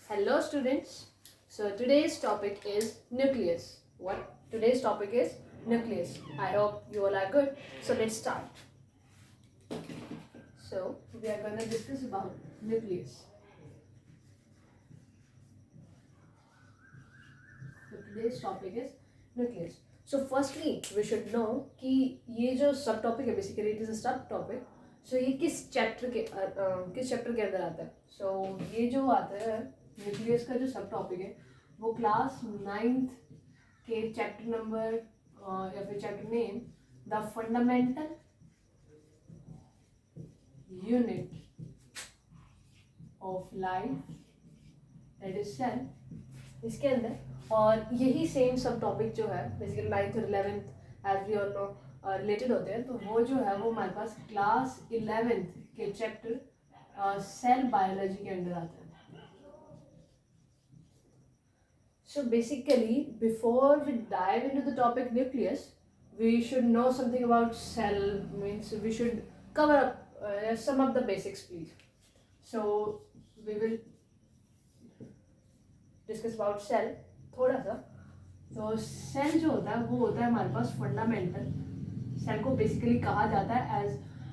Hello students. So today's topic is nucleus. What? Today's topic is nucleus. I hope you all are good. So let's start. So we are going to discuss about nucleus. So today's topic is nucleus. So firstly we should know कि ये जो सब topic है basically it is a सब topic. So ये किस chapter के अंदर आता है. So ये जो आता है न्यूक्लियस का जो सब टॉपिक है वो क्लास 9th के चैप्टर नंबर या फिर chapter name the fundamental unit of life that is cell इसके अंदर. और यही सेम सब टॉपिक जो है बेसिकली 9th और 11th as we all know related होते हैं. तो वो जो है वो हमारे पास क्लास 11th के चैप्टर सेल बायोलॉजी के अंदर आता है. So basically, before we dive into the topic nucleus, we should know something about cell. Means we should cover up some of the basics, please. So we will discuss about cell थोड़ा सा. तो cell जो होता है वो होता है हमारे पास फंडामेंटल. सेल को बेसिकली कहा जाता है एज,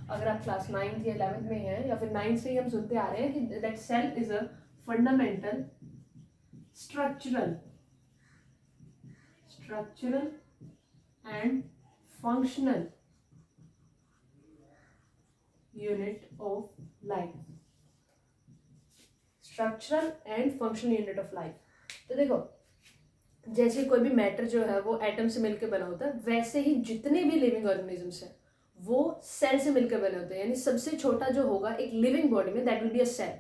अगर आप क्लास 9th या 11th में हैं या फिर 9th से ही हम सुनते आ रहे हैं कि that cell is a fundamental structural and functional unit of life. Structural and functional unit of life. तो देखो जैसे कोई भी मैटर जो है वो एटम से मिलकर बना होता है, वैसे ही जितने भी लिविंग ऑर्गेनिजम्स हैं वो सेल से मिलकर बने होते हैं. यानी सबसे छोटा जो होगा एक लिविंग बॉडी में that will be a cell.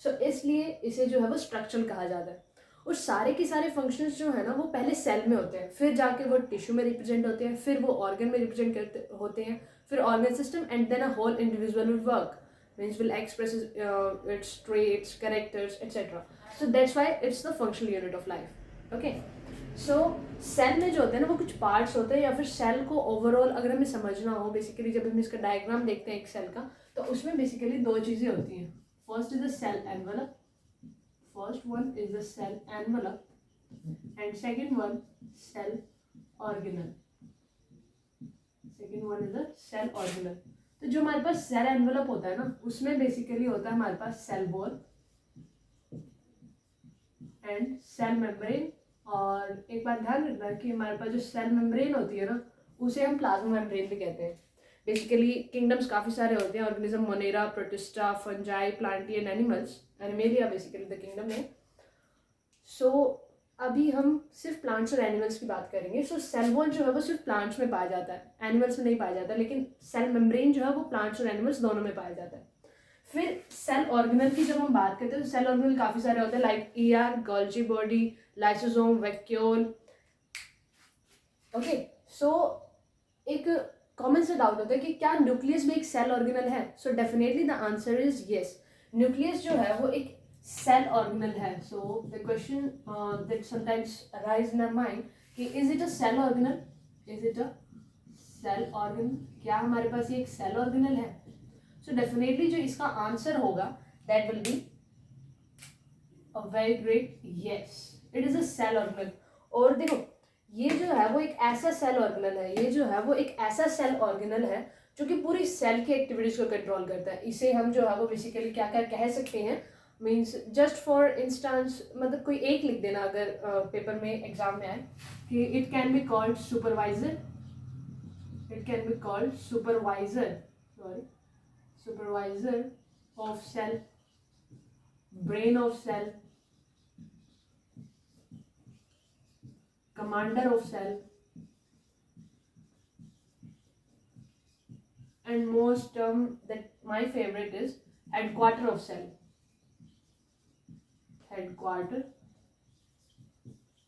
So इसलिए इसे जो है वो स्ट्रक्चरल कहा जाता है. और सारे के सारे फंक्शंस जो है ना वो पहले सेल में होते हैं, फिर जाके वो टिश्यू में रिप्रेजेंट होते हैं, फिर वो ऑर्गन में रिप्रेजेंट करते होते हैं, फिर organ system and then a whole individual will work means will express its traits characters etcetera. So that's why it's the functional unit of life. Okay. So cell में जो होते हैं ना वो कुछ पार्ट्स होते हैं, या फिर सेल को ओवरऑल अगर हमें समझना हो बेसिकली जब हम इसका डायग्राम देखते हैं एक सेल का, तो उसमें बेसिकली दो चीज़ें होती हैं. First is the cell envelope. First one is the cell envelope and second one cell organelle. Second one is the cell organelle. तो जो हमारे पास सेल एनवेलप होता है ना उसमें बेसिकली होता है हमारे पास cell wall and cell membrane. और एक बात ध्यान रखना कि हमारे पास जो सेल मेम्ब्रेन होती है ना उसे हम प्लाज्मा मेम्ब्रेन भी कहते हैं. बेसिकली किंगडम्स काफ़ी सारे होते हैं organism, Monera, Protista, Fungi, Plantae animals. Animalia basically the kingdom है. सो अभी हम सिर्फ प्लांट्स और एनिमल्स की बात करेंगे. सो सेल वॉल जो है वो सिर्फ प्लांट्स में पाया जाता है, एनिमल्स में नहीं पाया जाता. लेकिन सेल मेम्ब्रेन जो है वो प्लांट्स और एनिमल्स दोनों में पाया जाता है. फिर सेल ऑर्गेनल की जब हम बात करते हैं तो सेल ऑर्गेनल काफ़ी सारे होते हैं like ER, Golgi body, lysosome, vacuole. Okay. So एक कॉमन से डाउट होता है कि क्या न्यूक्लियस भी एक सेल ऑर्गेनल है. So definitely the answer is yes. Nucleus जो है वो एक सेल ऑर्गेनल है. So the question that sometimes arise in our mind कि is it a cell organelle, is it a cell organelle, क्या हमारे पास ये एक सेल ऑर्गेनल है. सो डेफिनेटली जो इसका आंसर होगा that will be a very great yes, it is a cell organelle. और देखो ये जो है वो एक ऐसा सेल ऑर्गेनल है, ये जो है वो एक ऐसा सेल ऑर्गेनल है जो कि पूरी सेल की एक्टिविटीज को कंट्रोल करता है. इसे हम जो है वो बेसिकली क्या क्या कह सकते हैं, मीन्स जस्ट फॉर इंस्टेंस मतलब कोई एक लिख देना अगर पेपर में एग्जाम में आए कि it can be called supervisor, it can be called supervisor of cell, brain of cell, commander of cell, and most term that my favorite is headquarter of cell, headquarter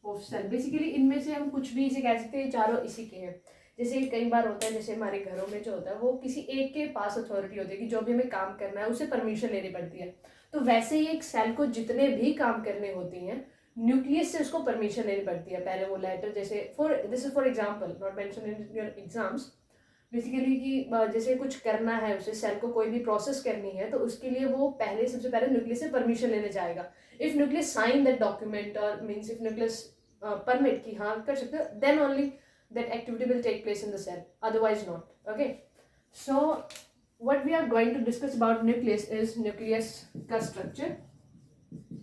of cell. Basically इनमें से हम कुछ भी इसे कह सकते हैं, चारों इसी के हैं. जैसे कई बार होता है जैसे हमारे घरों में जो होता है वो किसी एक के पास अथॉरिटी होती है कि जो भी हमें काम करना है उसे परमिशन लेनी पड़ती है. तो वैसे ही एक सेल को जितने भी काम करने होती हैं न्यूक्लियस से उसको परमिशन लेनी पड़ती है. पहले वो लेटर जैसे for this is for example not mention in your exams. Basically कि जैसे कुछ करना है उसे, सेल को कोई भी प्रोसेस करनी है, तो उसके लिए वो पहले सबसे पहले न्यूक्लियस से परमिशन लेने जाएगा. If nucleus sign that document और मीन्स इफ न्यूक्लियस परमिट कि हाँ कर सकते हो, then only that activity will take place in the cell, otherwise not. Okay, so what we are going to discuss about nucleus is nucleus का structure.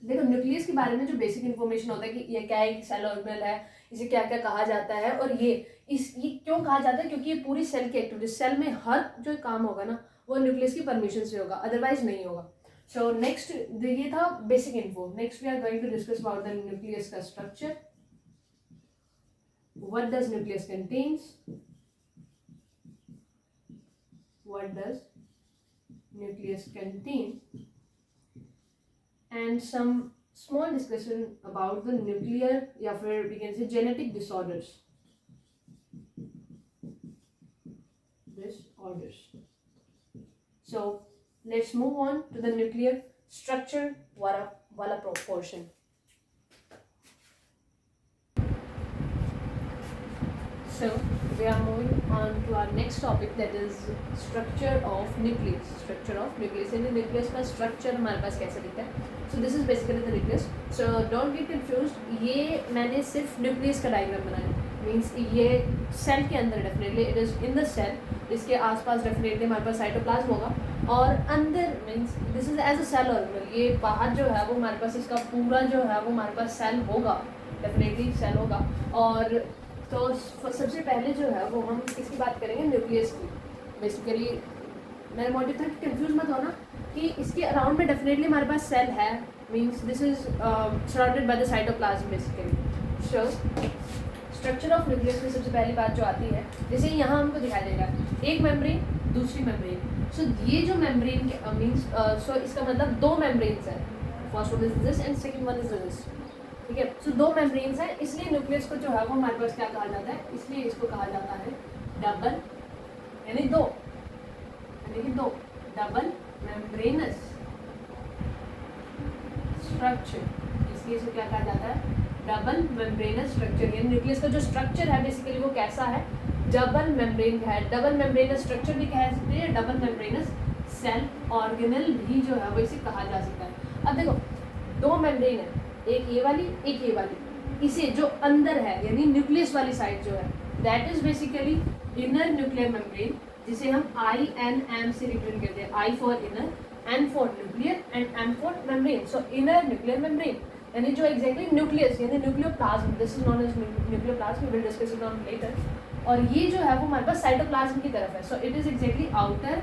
देखो nucleus के बारे में जो बेसिक इन्फॉर्मेशन होता है कि ये क्या है, कि सेल ऑर्गेनेल है, इसे क्या क्या कहा जाता है, और ये क्यों कहा जाता है, क्योंकि ये पूरी सेल की एक्टिविटी, सेल में हर जो काम होगा ना वो न्यूक्लियस की परमिशन से होगा, अदरवाइज नहीं होगा. सो नेक्स्ट ये था basic info. Next we are going to discuss about the nucleus का structure. What does nucleus contains? What does nucleus contain? And some small discussion about the nuclear, या फिर we can say genetic disorders. So let's move on to the nuclear structure वाला portion. So we are moving on to our next topic, that is structure of nucleus. Structure of nucleus. यानी nucleus का structure हमारे पास कैसे दिखता है. So this is basically the nucleus. So don't get confused. ये मैंने सिर्फ nucleus का diagram बनाया. Means ये cell के अंदर definitely it is in the cell. इसके आसपास definitely हमारे पास cytoplasm होगा, और अंदर means this is as a cell organelle. ये बाहर जो है वो हमारे पास इसका पूरा जो है वो हमारे पास cell होगा, definitely cell होगा. और तो सबसे पहले जो है वो हम किसकी बात करेंगे, न्यूक्लियस की. बेसिकली मेरा मोटिव था कि कंफ्यूज मत होना कि इसके अराउंड में डेफिनेटली हमारे पास सेल है, means this is surrounded by the cytoplasm basically. So structure of nucleus में सबसे पहली बात जो आती है, जैसे यहाँ हमको दिखाई देगा एक मेम्ब्रेन, दूसरी मेम्ब्रेन. सो ये जो मेम्ब्रेन के मीन्स सो इसका मतलब दो मेम्ब्रेन्स है. First one is this and second one is this. ठीक है. सो दो मेम्ब्रेन्स हैं, इसलिए न्यूक्लियस को जो है वो हमारे पास क्या कहा जाता है, इसलिए इसको कहा जाता है डबल, यानी दो डबल मेम्ब्रेनस स्ट्रक्चर. इसलिए इसको क्या कहा जाता है, डबल मेम्ब्रेनस स्ट्रक्चर. यानी न्यूक्लियस का जो स्ट्रक्चर है बेसिकली वो कैसा है, डबल मेम्ब्रेन का है. डबल मेम्ब्रेनस स्ट्रक्चर भी कह सकते हैं, डबल मेम्ब्रेनस सेल ऑर्गेनल भी जो है वो इसे कहा जा सकता है. अब देखो दो मेम्ब्रेन है, एक ये वाली एक ये वाली. इसे जो अंदर है यानी न्यूक्लियस वाली साइड जो है, that is basically inner nuclear membrane, जिसे हम INM से रिप्रेजेंट करते हैं. I for inner, N for nuclear and M for membrane. So inner nuclear membrane यानी जो एग्जैक्टली न्यूक्लियस यानी nucleoplasm, this is known as nucleoplasm, we will discuss it on later. और ये जो है वो हमारे पास साइटोप्लाज्म की तरफ है. सो it is exactly outer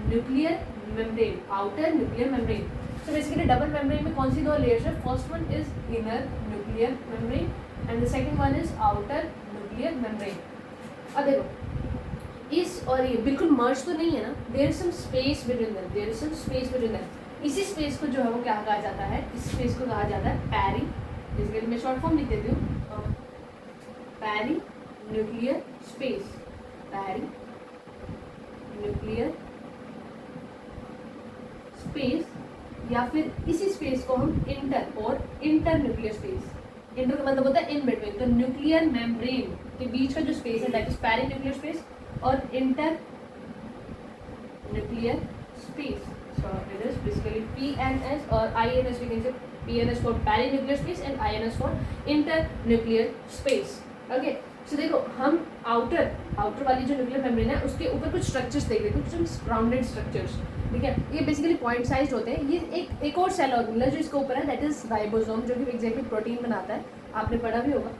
nuclear membrane, outer nuclear membrane. So basically double membrane में कौन सी दो लेयर्स है, first one is inner nuclear membrane and the second one is outer nuclear membrane. अब देखो इस और ये बिल्कुल मर्ज तो नहीं है ना, there is some space between them, इसी स्पेस को जो है वो क्या कहा जाता है, इस स्पेस को कहा जाता है पैरी. बेसिकली मैं शॉर्ट फॉर्म लिख देती हूँ, पैरी न्यूक्लियर स्पेस, पैरी न्यूक्लियर स्पेस, या फिर इसी स्पेस को हम इंटर न्यूक्लियर स्पेस. इंटर का मतलब होता है इन बिटवीन. तो न्यूक्लियर मेम्ब्रेन के बीच का जो स्पेस है that is perinuclear space और internuclear space. So it is basically PNS और INS. We can say PNS for perinuclear space and INS for internuclear space. Okay. So देखो हम outer वाली जो nuclear membrane है उसके ऊपर कुछ स्ट्रक्चर्स देख रहे हैं, कुछ ग्राउंडेड स्ट्रक्चर्स. ठीक है. ये बेसिकली पॉइंट साइज होते हैं. ये एक और सेल ऑर्गेनेल है जो इसके ऊपर है, दैट इज राइबोसोम, जो कि एग्जैक्टली प्रोटीन बनाता है. आपने पढ़ा भी होगा.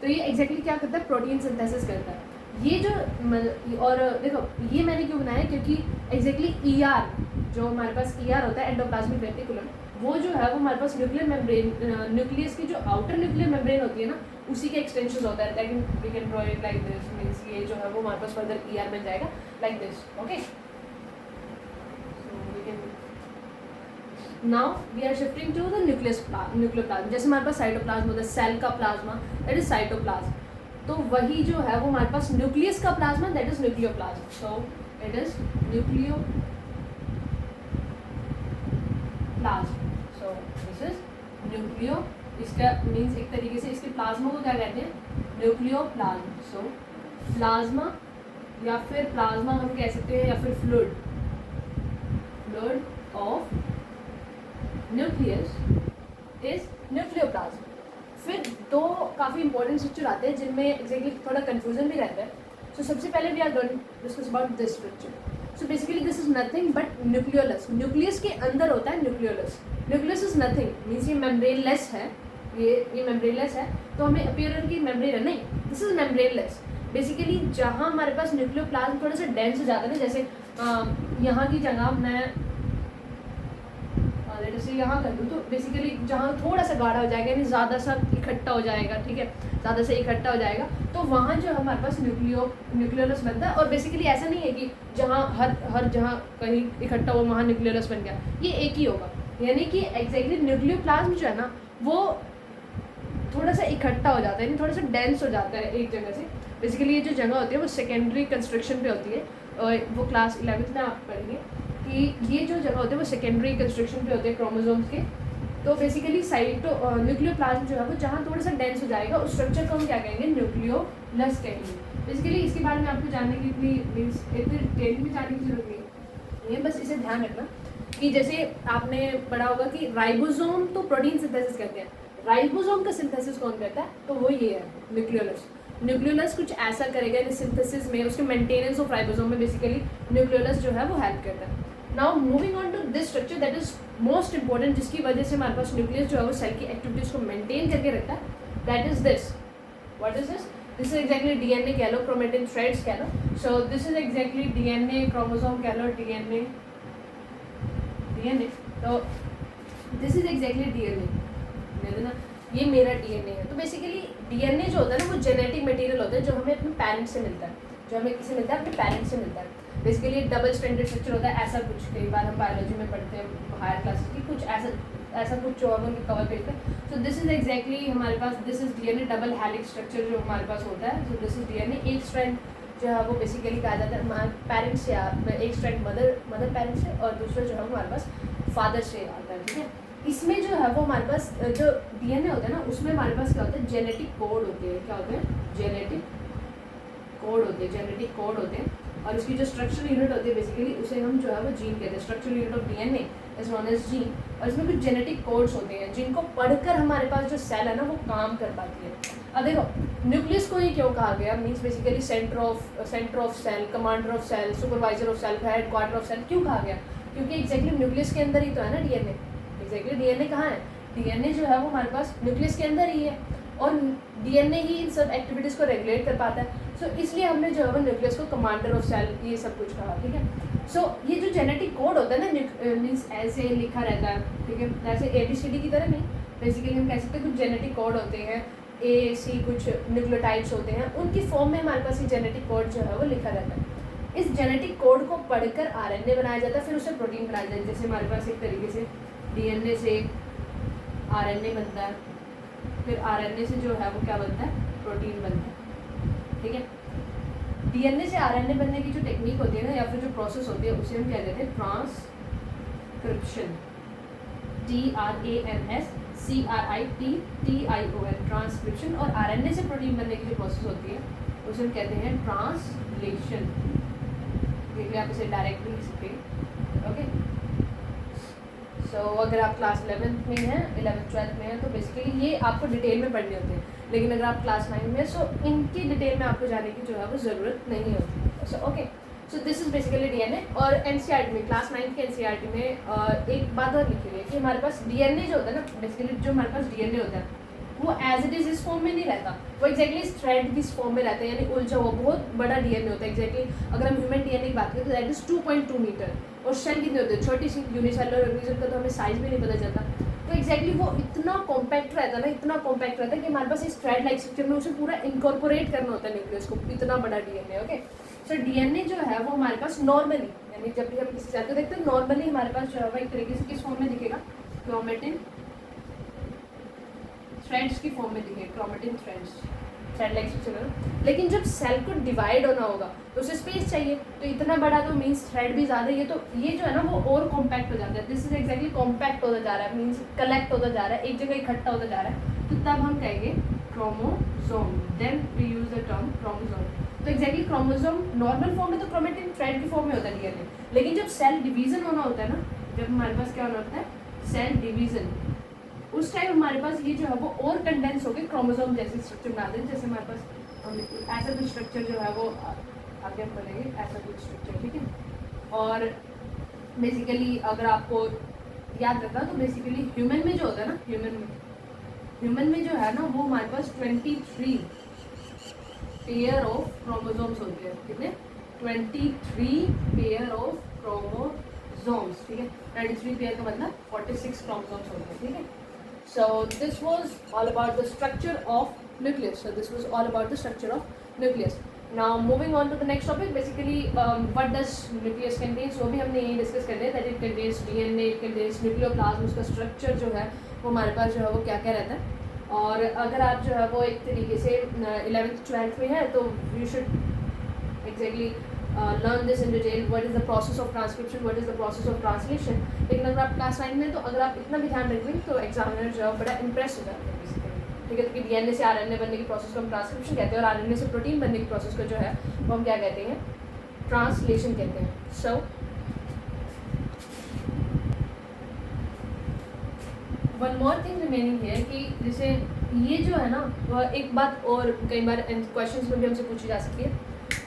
तो ये एग्जैक्टली क्या करता है, प्रोटीन सिंथेसिस करता है. ये जो और देखो ये मैंने क्यों बनाया, क्योंकि एग्जैक्टली ER जो हमारे पास ER होता है एंडोप्लाज्मिक रेटिकुलम, वो जो है वो हमारे पास न्यूक्लियर मेम्ब्रेन, न्यूक्लियस की जो आउटर न्यूक्लियर मेम्ब्रेन होती है ना, उसी के एक्सटेंशन होता है. लेकिन we can draw it like this, means ये जो है वो हमारे पास फर्दर ER बन जाएगा like this. Okay. Now we are shifting to the nucleoplasm. जैसे हमारे पास साइटोप्लाज्म होता है, सेल का प्लाज्मा दैट इज साइटोप्लाज्म. तो वही जो है वो हमारे पास न्यूक्लियस का plasma that is nucleoplasm. So it is nucleoplasm. So this is nucleo, इसका मीन्स एक तरीके से इसके प्लाज्मा को क्या कहते हैं, न्यूक्लियोप्लाज्म. सो प्लाज्मा या फिर प्लाज्मा हम कह सकते हैं, या फिर fluid of nucleus is nucleoplasm. फिर दो काफ़ी इंपॉर्टेंट स्ट्रक्चर आते हैं जिनमें एग्जैक्टली थोड़ा कंफ्यूजन भी रहता है। सो सबसे पहले we are going to discuss about this structure. So basically this is nothing but nucleolus. Nucleus के अंदर होता है nucleolus. Nucleus is nothing means ये मेम्ब्रेनलेस है, ये मेम्ब्रेनलेस है, तो हमें अपीयर की मेम्ब्रेन है नहीं, दिस इज मेम्ब्रेनलेस। बेसिकली जहाँ हमारे पास न्यूक्लियोप्लाज्म थोड़ा सा डेंस हो जाता है ना, जैसे यहाँ की जगह मैं जैसे यहाँ कर दूँ तो बेसिकली जहाँ थोड़ा सा गाढ़ा हो जाएगा, यानी ज़्यादा सा इकट्ठा हो जाएगा, ठीक है, ज़्यादा से इकट्ठा हो जाएगा, तो वहाँ जो हमारे पास न्यूक्लियोलस बनता है। और बेसिकली ऐसा नहीं है कि जहाँ हर जहाँ कहीं इकट्ठा हो वहाँ न्यूक्लियोलस बन गया, ये एक ही होगा। यानी कि एग्जैक्टली न्यूक्लियोप्लाज्म जो है ना वो थोड़ा सा इकट्ठा हो जाता है, यानी थोड़ा सा डेंस हो जाता है एक जगह से। बेसिकली ये जो जगह होती है वो सेकेंडरी कंस्ट्रक्शन पे होती है, और वो क्लास 11th में आप पढ़ेंगे कि ये जो जगह होती है वो सेकेंडरी कंस्ट्रक्शन पे होते हैं क्रोमोसोम्स के। तो बेसिकली न्यूक्लियोप्लाज्म जो है वो जहाँ थोड़ा सा डेंस हो जाएगा उस स्ट्रक्चर को हम क्या कहेंगे, न्यूक्लियोलस कहेंगे। बेसिकली इसके बारे में आपको जानने की इतनी डिटेल में जानने की जरूरत नहीं है, बस इसे ध्यान रखना कि जैसे आपने पढ़ा होगा कि राइबोसोम तो प्रोटीन सिंथेसिस करते हैं, राइबोसोम का सिंथेसिस कौन करता है, तो वो ये है न्यूक्लियोलस। न्यूक्लियोलस कुछ ऐसा करेगा इन सिंथेसिस में, उसके मेंटेनेंस ऑफ राइबोसोम में बेसिकली न्यूक्लियोलस जो है वो हेल्प करता है। Now moving on to this structure that is most important, जिसकी वजह से हमारे पास न्यूक्लियस जो है वो सेल की एक्टिविटीज को मेंटेन करके रखता है, that is this. What is this? This is exactly DNA कह लो, क्रोमेटिन थ्रेड्स कह लो। So this is exactly DNA, chromosome कह लो, डीएनए, तो दिस इज एग्जैक्टली डीएनए ना, ये मेरा डीएनए है। तो बेसिकली डीएनए जो होता है ना वो जेनेटिक मटेरियल होता है जो हमें अपने पेरेंट्स से मिलता है, जो हमें किसे मिलता है, अपने पेरेंट्स से मिलता है। बेसिकली डबल स्ट्रैंडेड स्ट्रक्चर होता है, ऐसा कुछ कई बार हम बायोलॉजी में पढ़ते हैं हायर क्लासेस की, कुछ ऐसा कुछ जो है उनके कवर पेज पे। सो दिस इज एग्जैक्टली हमारे पास, this is DNA double helix structure जो हमारे पास होता है। सो दिस इज डीएनए, एक स्ट्रैंड जो है वो बेसिकली कहा जाता है हमारे पेरेंट्स से, एक स्ट्रैंड मदर पेरेंट्स से और दूसरा जो है वो हमारे पास फादर से आता है, ठीक है। इसमें जो है वो हमारे पास जो डीएनए होता है ना उसमें हमारे पास क्या होता है, जेनेटिक कोड होते हैं। क्या होते हैं? जेनेटिक कोड होते हैं, जेनेटिक कोड होते हैं। और इसकी जो स्ट्रक्चरल यूनिट होती है बेसिकली उसे हम जो है वो जीन कहते हैं, structural unit of DNA is known as gene. और इसमें कुछ जेनेटिक कोड्स होते हैं जिनको पढ़कर हमारे पास जो सेल है ना वो काम कर पाती है। अब देखो न्यूक्लियस को ये क्यों कहा गया, means basically centre of cell, commander of cell, supervisor of cell, head quarter of cell क्यों कहा गया? क्योंकि एग्जैक्टली न्यूक्लियस के अंदर ही तो है ना डीएनए। एग्जैक्टली डीएनए कहाँ है? डीएनए जो है वो हमारे पास न्यूक्लियस के अंदर ही है, और डीएनए ही इन सब एक्टिविटीज़ को रेगुलेट कर पाता है। सो इसलिए हमने जो है वो न्यूक्लियस को कमांडर ऑफ सेल ये सब कुछ कहा, ठीक है। सो ये जो जेनेटिक कोड होता है ना, मीन्स ऐसे लिखा रहता है, ठीक है, ऐसे ABCD की तरह नहीं, बेसिकली हम कह सकते हैं कुछ जेनेटिक कोड होते हैं, AC कुछ न्यूक्लियोटाइड्स होते हैं, उनकी फॉर्म में हमारे पास ये जेनेटिक कोड जो है वो लिखा रहता है। इस जेनेटिक कोड को पढ़कर RNA बनाया जाता है, फिर उसे प्रोटीन बनाया जाता है। जैसे हमारे पास एक तरीके से डीएनए से RNA बनता है, फिर RNA से जो है वो क्या बनता है, प्रोटीन बनता है, ठीक है। डीएनए से RNA बनने की जो टेक्निक होती है ना, या फिर जो प्रोसेस होती है उसे हम क्या कहते हैं, ट्रांसक्रिप्शन, TRANSCRIPTION, ट्रांसक्रिप्शन। और RNA से प्रोटीन बनने की जो प्रोसेस होती है उसे हम कहते हैं ट्रांसलेशन। देखिए आप इसे डायरेक्ट भी लिख सकते हैं, ओके। सो अगर आप क्लास 11th में हैं, 11th 12th में हैं, तो बेसिकली ये आपको डिटेल में पढ़ने होते हैं। लेकिन अगर आप क्लास 9 में, सो इनकी डिटेल में आपको जाने की जो है वो ज़रूरत नहीं होती। So okay, so this is basically DNA. और एनसीईआरटी में, क्लास 9 के एनसीईआरटी में एक बात और लिखी हुई है कि हमारे पास डीएनए जो होता है ना, बेसिकली जो हमारे पास डीएनए होता है वो एज इट इज़ इस फॉर्म में नहीं रहता, वो एक्जैक्टली इस थ्रेड की फॉर्म में रहता है, यानी उलझा हुआ बहुत बड़ा डीएनए होता है। एक्जैक्टली अगर हम ह्यूमन डीएनए की बात करें तो दैट इज़ 2.2 मीटर। और सेल कितने होते हैं, छोटी सी यूनिसेलुलर ऑर्गेनिज्म का तो हमें साइज भी नहीं पता चलता। तो एक्जैक्टली वो इतना कॉम्पैक्ट रहता है ना, इतना कॉम्पैक्ट रहता है कि हमारे पास इस थ्रेड लाइक स्ट्रक्चर में उसे पूरा इनकॉर्पोरेट करना होता है न्यूक्लियस को, इतना बड़ा डीएनए, ओके। सो डीएनए जो है वो हमारे पास नॉर्मली, यानी जब भी हम किसी सेल को देखते हैं नॉर्मली हमारे पास जो है वो एक तरीके से किस फॉर्म में दिखेगा, क्रोमेटिन थ्रेड्स की फॉर्म में दिखेगा, chromatin threads, thread like structure. लेकिन जब सेल को डिवाइड होना होगा तो उसे स्पेस चाहिए, तो इतना बड़ा तो मीन्स थ्रेड भी ज़्यादा ही है, तो ये जो है ना वो और कॉम्पैक्ट हो जाता है। दिस इज एक्जैक्टली कॉम्पैक्ट होता जा रहा है, मीन्स कलेक्ट होता जा रहा है, एक जगह इकट्ठा होता जा रहा है, तो तब हम कहेंगे chromosome. Then we use the term chromosome. तो एग्जैक्टली क्रोमोसोम नॉर्मल फॉर्म में तो क्रोमेटिन थ्रेड की फॉर्म में होता है डीएनए, लेकिन जब सेल डिवीजन होना होता है ना, जब हमारे पास क्या होना होता है सेल डिवीजन, उस टाइम हमारे पास ये जो है वो और कंडेंस होकर क्रोमोसोम जैसे स्ट्रक्चर बना दें। जैसे हमारे पास ऐसा कुछ स्ट्रक्चर जो है वो आगे हम बनेंगे ऐसा कुछ स्ट्रक्चर, ठीक है। और बेसिकली अगर आपको याद रखना तो बेसिकली ह्यूमन में जो होता है ना, ह्यूमन में जो है ना वो हमारे पास 23 पेयर ऑफ क्रोमोसोम्स होते हैं। कितने? 23 पेयर ऑफ क्रोमोसोम्स, ठीक है। 23 पेयर का मतलब 46 क्रोमोसोम्स होते हैं, ठीक है। So this was all about the structure of nucleus. So this was all about the structure of nucleus. Now moving on to the next topic, basically what does nucleus contains? वो भी हमने यही discuss कर लिया that it contains DNA, it contains nucleoplasm, उसका structure जो है वो हमारे पास जो है वो क्या क्या रहता है। और अगर आप जो है वो एक तरीके से 11th 12th में है तो you should exactly learn this in detail. What is the process of transcription, what is the process of translation. लेकिन अगर आप क्लास 9 में तो अगर आप इतना भी ध्यान रखेंगे तो एग्जामिनर जो है बड़ा इम्प्रेस हो जाता है बेसिकली, ठीक है। तो डीएनए से आरएनए बनने की प्रोसेस को हम ट्रांसक्रिप्शन कहते हैं और आरएनए से प्रोटीन बनने की प्रोसेस को जो है वो हम क्या कहते हैं, ट्रांसलेशन कहते हैं। So one more thing remaining है कि जैसे ये जो है ना वह एक बात और कई बार क्वेश्चंस में भी हमसे पूछी जा सकती है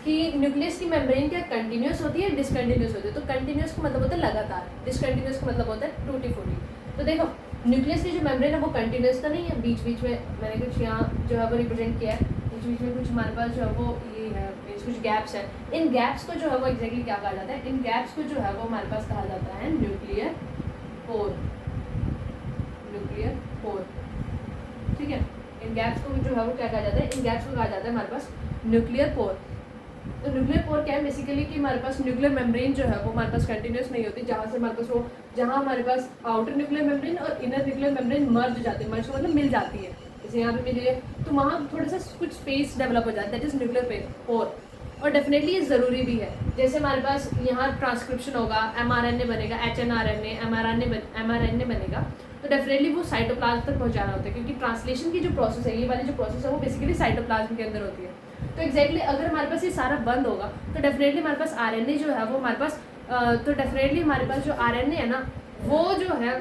कि न्यूक्लियस की मेम्ब्रेन क्या कंटिन्यूस होती है डिसकंटिन्यूस होती है। तो कंटिन्यूस का मतलब होता है लगातार, डिसकंटिन्यूस का मतलब होता है टूटी फूटी। तो देखो न्यूक्लियस की जो मेम्ब्रेन है वो कंटिन्यूस तो नहीं है, बीच बीच में मैंने कुछ यहाँ जो है वो रिप्रेजेंट किया है, बीच बीच में कुछ हमारे पास जो है वो ये है कुछ गैप्स है। इन गैप्स को जो है वो एग्जैक्टली क्या कहा जाता है, इन गैप्स को जो है वो हमारे पास कहा जाता है न्यूक्लियर पोर, न्यूक्लियर पोर, ठीक है। इन गैप्स को जो है वो क्या कहा जाता है, इन गैप्स को कहा जाता है हमारे पास न्यूक्लियर पोर। तो न्यूक्लियर पोर क्या है बेसिकली कि हमारे पास न्यूक्लियर मेम्ब्रेन जो है वो हमारे पास कंटिन्यूस नहीं होती, जहाँ से हमारे पास वो जहाँ हमारे पास आउटर न्यूक्लियर मेम्ब्रेन और इनर न्यूक्लियर मेम्ब्रेन मर्ज जाती है, मर्ज का मतलब मिल जाती है, जैसे यहाँ पे मिली है तो वहाँ थोड़ा सा कुछ स्पेस डेवलप हो जाता है, दैट इज न्यूक्लियर पोर। और डेफिनेटली ये ज़रूरी भी है। जैसे हमारे पास यहाँ ट्रांसक्रिप्शन होगा, mRNA बनेगा, HNRNA, mRNA बनेगा, तो डेफिनेटली वो साइटोप्लाज्म तक पहुँचाना होता है, क्योंकि ट्रांसलेशन की जो प्रोसेस है, ये वाली जो प्रोसेस है वो बेसिकली साइटोप्लाज्म के अंदर होती है। तो एग्जैक्टली अगर हमारे पास ये सारा बंद होगा तो डेफिनेटली हमारे पास आरएनए जो है वो हमारे पास तो डेफिनेटली हमारे पास जो आरएनए है ना वो जो है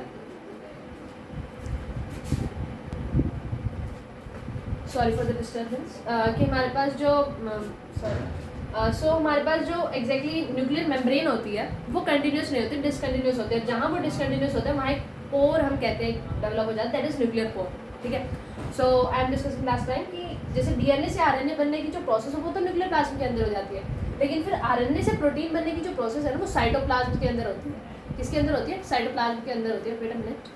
सॉरी फॉर द डिस्टर्बेंस कि हमारे पास जो हमारे पास जो एग्जैक्टली न्यूक्लियर मेम्ब्रेन होती है वो कंटिन्यूस नहीं होती, डिसकंटिन्यूस होती है। जहाँ वो डिसकंटिन्यूस होता है वहाँ एक पोर हम कहते हैं डेवलप हो जाता है, दैट इज न्यूक्लियर पोर, ठीक है। So I am discussing last time कि जैसे डीएनए से आरएनए बनने की जो प्रोसेस है वो तो न्यूक्लियर प्लाज्म के अंदर हो जाती है, लेकिन फिर आरएनए से प्रोटीन बनने की जो प्रोसेस है ना वो साइटोप्लाज्म के अंदर होती है। किसके अंदर होती है? साइटोप्लाज्म के अंदर होती है। वेट अ मिनट,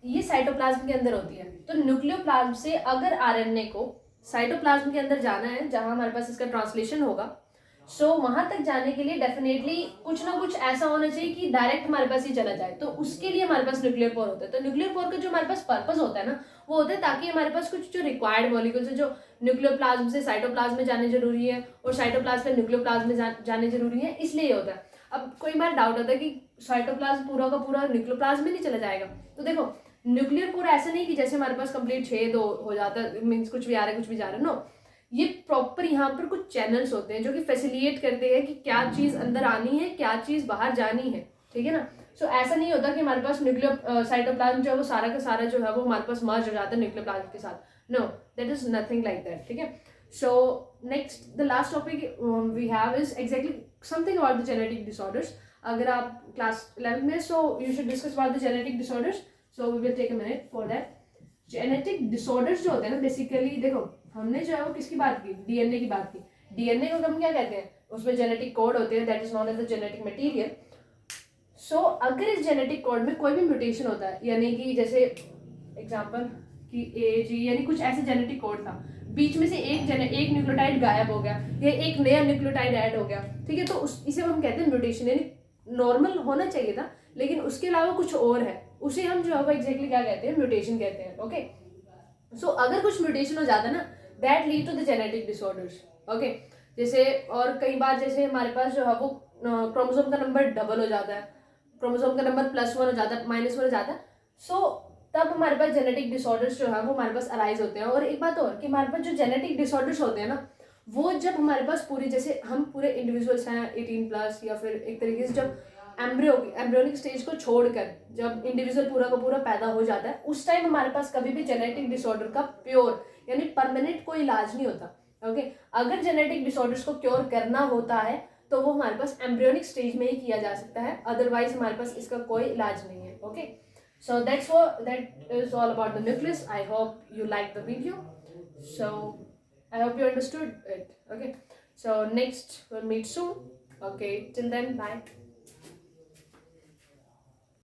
ये साइटोप्लाज्म के अंदर होती है। तो न्यूक्लियोप्लाज्म से अगर आरएनए को साइटोप्लाज्म के अंदर जाना है जहां हमारे पास इसका ट्रांसलेशन होगा, सो वहां तक जाने के लिए डेफिनेटली कुछ ना कुछ ऐसा होना चाहिए कि डायरेक्ट हमारे पास ही चला जाए। तो उसके लिए हमारे पास न्यूक्लियर पोर होता है। तो न्यूक्लियर पोर का जो हमारे पास पर्पस होता है ना वो होता है ताकि हमारे पास कुछ जो रिक्वायर्ड मॉलिक्यूल्स है जो न्यूक्लियोप्लाज्म से साइटोप्लाज्म में जाने जरूरी है और साइटोप्लाज्म से न्यूक्लियोप्लाज्म में जाने जरूरी है, इसलिए होता है। अब कोई बार डाउट होता है कि साइटोप्लाज्म पूरा का पूरा न्यूक्लियोप्लाज्म में नहीं चला जाएगा। तो देखो न्यूक्लियर पोर ऐसा नहीं कि जैसे हमारे पास कंप्लीट छेद हो जाता है, मीन्स कुछ भी आ रहा है कुछ भी जा रहा है, नो। ये प्रॉपर यहाँ पर कुछ चैनल्स होते हैं जो कि फैसिलिटेट करते हैं कि क्या चीज अंदर आनी है, क्या चीज बाहर जानी है, ठीक है ना। सो ऐसा नहीं होता कि हमारे पास न्यूक्लियर साइटोप्लाज्म जो है वो सारा का सारा जो है वो हमारे पास मर्ज हो जाता है न्यूक्लियर प्लाज्म के साथ, no, that is nothing like that, ठीक है। So next the last topic we have is exactly something about the genetic disorders. अगर आप क्लास 11 में, so you should discuss about the genetic disorders, so we will take a minute for that. Genetic disorders जो होते हैं ना basically देखो हमने जो है वो किसकी बात की, डीएनए की बात की। डीएनए को हम क्या कहते हैं, उसमें जेनेटिक कोड होते हैं, that is known as the genetic material. So अगर इस जेनेटिक कोड में कोई भी म्यूटेशन होता है, यानी कि जैसे एग्जांपल कि AG यानी कुछ ऐसे जेनेटिक कोड था, बीच में से एक न्यूक्लियोटाइड गायब हो गया या एक नया न्यूक्लियोटाइड ऐड हो गया, ठीक है, तो इसे हम कहते हैं म्यूटेशन। यानी नॉर्मल होना चाहिए था लेकिन उसके अलावा कुछ और है, उसे हम जो है वो एग्जैक्टली क्या कहते हैं, म्यूटेशन कहते हैं, ओके। सो अगर कुछ म्यूटेशन हो जाता है ना that lead to the genetic disorders, okay. जैसे और कई बार जैसे हमारे पास जो है वो क्रोमोसोम का नंबर डबल हो जाता है, क्रोमोसोम का नंबर +1 हो जाता है, -1 हो जाता है। सो तब हमारे पास जेनेटिक डिसऑर्डर्स जो है वो हमारे पास अराइज होते हैं। और एक बात और कि हमारे पास जो जेनेटिक डिसऑर्डर्स होते हैं ना, वो जब हमारे पास पूरी, जैसे हम पूरे इंडिविजुअल्स हैं 18+ या फिर एक तरीके से जब एम्ब्रियोनिक स्टेज को छोड़कर जब इंडिविजुअल पूरा का पूरा पैदा हो जाता है, उस टाइम हमारे पास कभी भी जेनेटिक डिसऑर्डर का प्योर यानी परमानेंट कोई इलाज नहीं होता। ओके, अगर जेनेटिक डिसऑर्डर्स को क्योर करना होता है तो वो हमारे पास एम्ब्रियोनिक स्टेज में ही किया जा सकता है, अदरवाइज हमारे पास इसका कोई इलाज नहीं है। Okay, so that is all about the nucleus. I hope you liked the video. So I hope you understood it. Okay, so next we'll meet soon. Okay, till then, bye.